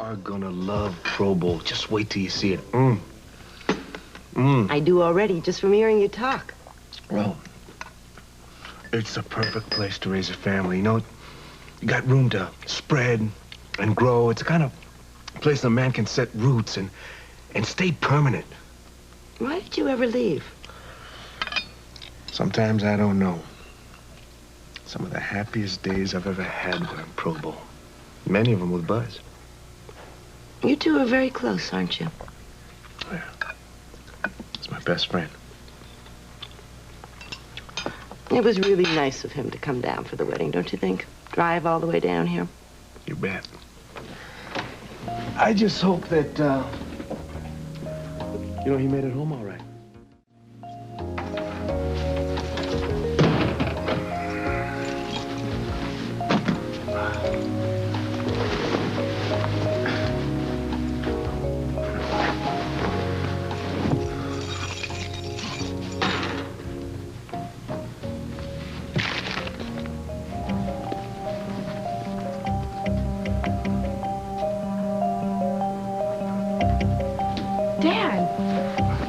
are gonna love Pro Bowl. Just wait till you see it. I do already, just from hearing you talk. Well, it's the perfect place to raise a family. You know, you got room to spread and grow. It's the kind of place a man can set roots and stay permanent. Why did you ever leave? Sometimes I don't know. Some of the happiest days I've ever had were in Pro Bowl. Many of them with Buzz. You two are very close, aren't you? Yeah. He's my best friend. It was really nice of him to come down for the wedding, don't you think? Drive all the way down here. You bet. I just hope that, he made it home all right.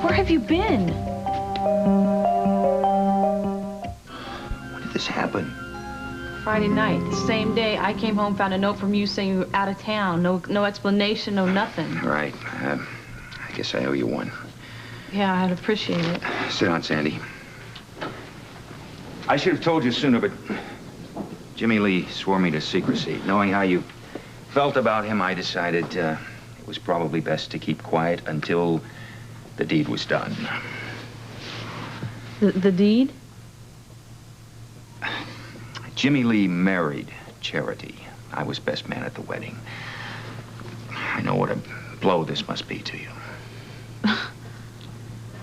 Where have you been? When did this happen? Friday night, the same day. I came home, found a note from you saying you were out of town. No explanation, no nothing. Right. I guess I owe you one. Yeah, I'd appreciate it. Sit down, Sandy. I should have told you sooner, but Jimmy Lee swore me to secrecy. Knowing how you felt about him, I decided it was probably best to keep quiet until the deed was done. The deed? Jimmy Lee married Charity. I was best man at the wedding. I know what a blow this must be to you.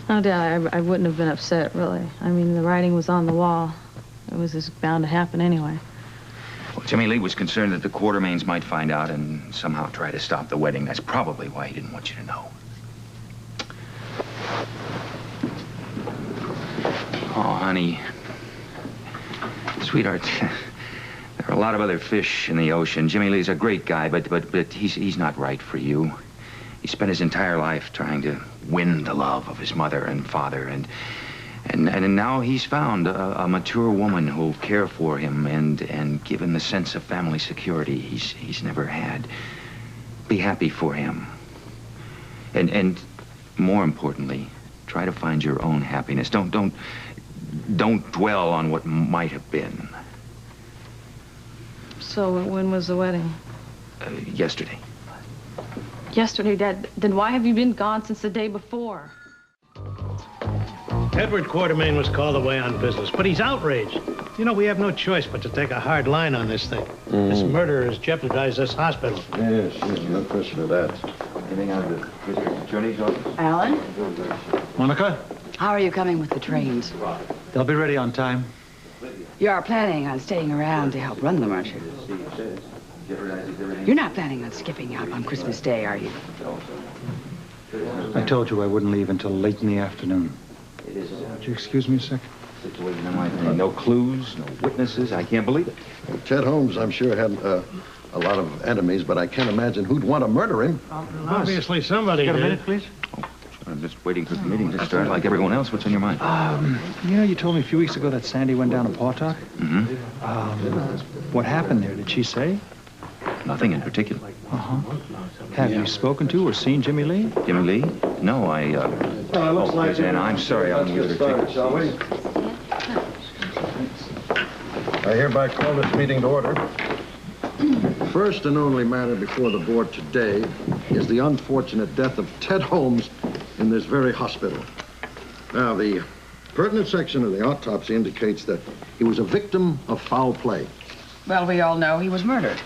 No doubt, I wouldn't have been upset, really. I mean, the writing was on the wall. It was just bound to happen anyway. Well, Jimmy Lee was concerned that the Quartermains might find out and somehow try to stop the wedding. That's probably why he didn't want you to know. Oh, honey. Sweetheart, there are a lot of other fish in the ocean. Jimmy Lee's a great guy, but he's not right for you. He spent his entire life trying to win the love of his mother and father, and now he's found a mature woman who'll care for him and give him the sense of family security he's never had. Be happy for him. And more importantly, try to find your own happiness. Don't dwell on what might have been. So when was the wedding? Yesterday. Yesterday, Dad. Then why have you been gone since the day before? Edward Quartermain was called away on business, but he's outraged. You know, we have no choice but to take a hard line on this thing. This murder has jeopardized this hospital. Yes, no question of that. Anything out of the attorney's office? Alan, Monica, how are you coming with the trains? they'll be ready on time. You are planning on staying around to help run them, aren't you? You're not planning on skipping out on Christmas Day, are you? I told you I wouldn't leave until late in the afternoon. Would you excuse me a second? No clues, no witnesses. I can't believe it. Well, Ted Holmes, I'm sure, had a lot of enemies, but I can't imagine who'd want to murder him. Obviously, somebody Got a did. minute, please? I'm just waiting for the meeting to start like everyone else. What's on your mind? You know, you told me a few weeks ago that Sandy went down to Pawtuck. Mm-hmm. What happened there? Did she say? Nothing in particular. Have you spoken to or seen Jimmy Lee? Jimmy Lee? No, Looks like and I'm sorry, I'm with her ticket. Shall we? I hereby call this meeting to order. First and only matter before the board today is the unfortunate death of Ted Holmes in this very hospital. Now, the pertinent section of the autopsy indicates that he was a victim of foul play. Well, we all know he was murdered,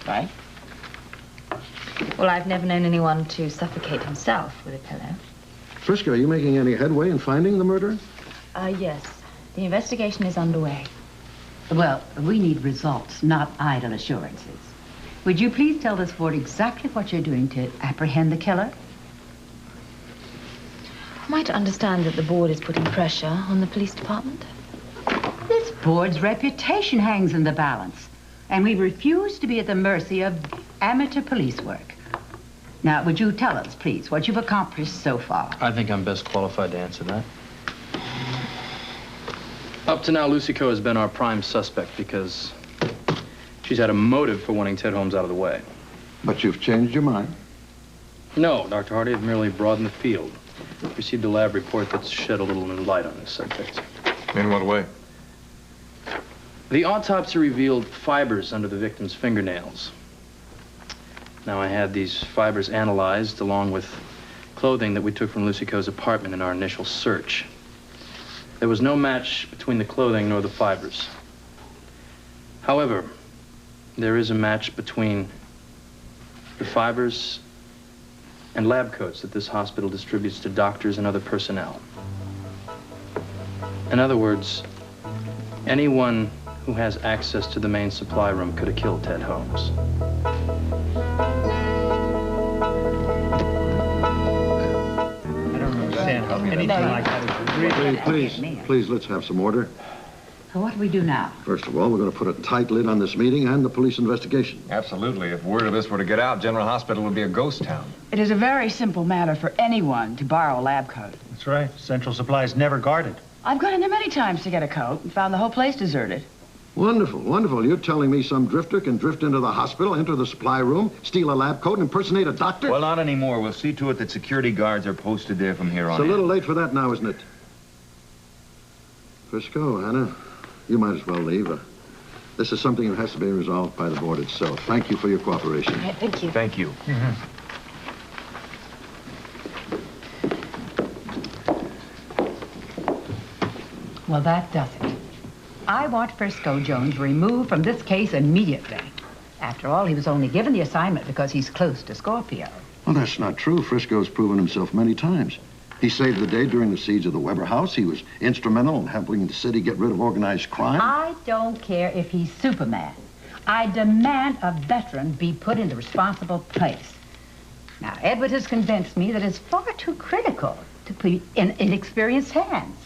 right? Well, I've never known anyone to suffocate himself with a pillow. Frisco, are you making any headway in finding the murderer? Yes. The investigation is underway. Well, we need results, not idle assurances. Would you please tell this board exactly what you're doing to apprehend the killer? Am I to understand that the board is putting pressure on the police department? This board's reputation hangs in the balance. And we refuse to be at the mercy of amateur police work. Now, would you tell us, please, what you've accomplished so far? I think I'm best qualified to answer that. Up to now, Lucy Coe has been our prime suspect because she's had a motive for wanting Ted Holmes out of the way. But you've changed your mind. No, Dr. Hardy, I've merely broadened the field. Received a lab report that's shed a little new light on this subject. In what way? The autopsy revealed fibers under the victim's fingernails. Now, I had these fibers analyzed along with clothing that we took from Lucy Coe's apartment in our initial search. There was no match between the clothing nor the fibers. However, there is a match between the fibers and lab coats that this hospital distributes to doctors and other personnel. In other words, anyone who has access to the main supply room could have killed Ted Holmes. I don't understand how anything like that is really... Please, let's have some order. So what do we do now? First of all, we're going to put a tight lid on this meeting and the police investigation. Absolutely. If word of this were to get out, General Hospital would be a ghost town. It is a very simple matter for anyone to borrow a lab coat. That's right. Central Supply is never guarded. I've gone in there many times to get a coat and found the whole place deserted. Wonderful, wonderful. You're telling me some drifter can drift into the hospital, enter the supply room, steal a lab coat, and impersonate a doctor? Well, not anymore. We'll see to it that security guards are posted there from here on It's a in. little late for that now, isn't it? Frisco, Hannah, you might as well leave. This is something that has to be resolved by the board itself. Thank you for your cooperation. All right, thank you. Thank you. Well, that does it. I want Frisco Jones removed from this case immediately. After all, he was only given the assignment because he's close to Scorpio. Well, that's not true. Frisco's proven himself many times. He saved the day during the siege of the Weber house. He was instrumental in helping the city get rid of organized crime. I don't care if he's Superman. I demand a veteran be put in the responsible place. Now, Edward has convinced me that it's far too critical to put in inexperienced hands.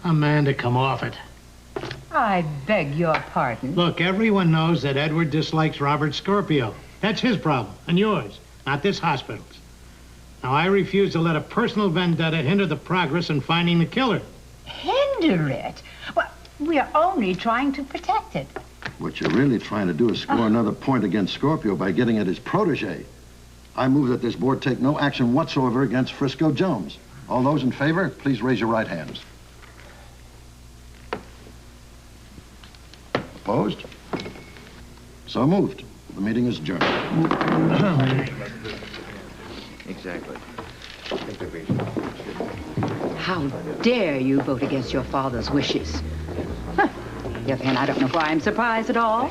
Amanda, come off it. I beg your pardon. Look, everyone knows that Edward dislikes Robert Scorpio. That's his problem, and yours, not this hospital's. Now, I refuse to let a personal vendetta hinder the progress in finding the killer. Hinder it? Well, we are only trying to protect it. What you're really trying to do is score another point against Scorpio by getting at his protege. I move that this board take no action whatsoever against Frisco Jones. All those in favor, please raise your right hands. Opposed? So moved. The meeting is adjourned. Exactly. How dare you vote against your father's wishes? Huh. On the other hand, I don't know why I'm surprised at all.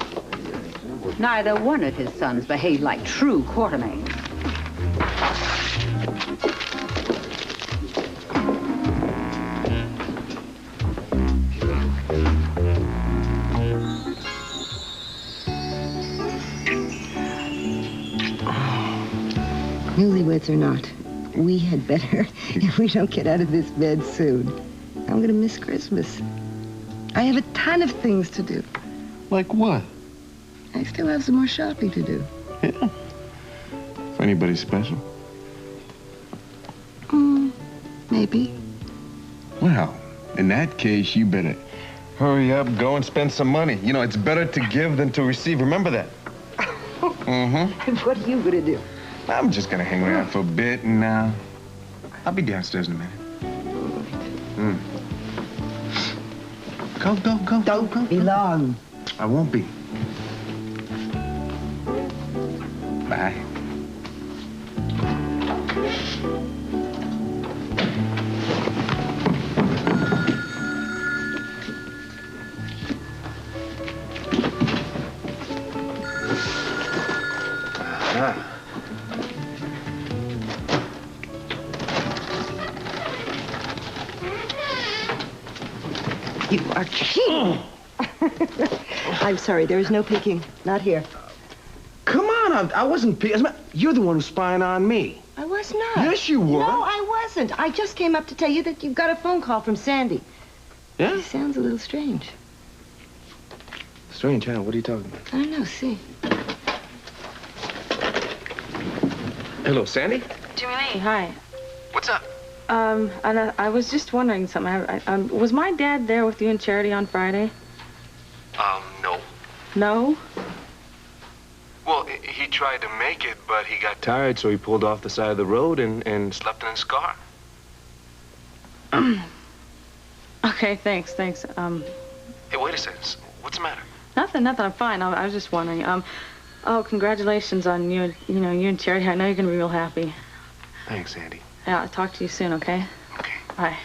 Neither one of his sons behaved like true Quartermains. Newlyweds or not, we had better if we don't get out of this bed soon. I'm gonna miss Christmas. I have a ton of things to do. Like what? I still have some more shopping to do. Yeah. For anybody special? Maybe. Well, in that case, you better hurry up, go and spend some money. You know, it's better to give than to receive. Remember that. What are you gonna do? I'm just gonna hang around for a bit, and I'll be downstairs in a minute. Go. Don't be long. I won't be. Bye. You are cheating. I'm sorry, there is no peeking. Not here. Come on, I wasn't peeking. You're the one who's spying on me. I was not. Yes, you were. No, I wasn't. I just came up to tell you that you've got a phone call from Sandy. Yeah? He sounds a little strange. strange, huh? What are you talking about? I don't know, see. Hello, Sandy? Jimmy Lee, hi. What's up? I was just wondering something. Was my dad there with you in Charity on Friday? No. No? Well, he tried to make it, but he got tired, so he pulled off the side of the road and slept in his car. Okay, thanks. Hey, wait a second. What's the matter? Nothing, I'm fine. I was just wondering. Oh, congratulations on you and Charity. I know you're gonna be real happy. Thanks, Andy. Yeah, I'll talk to you soon, okay? Okay. Bye.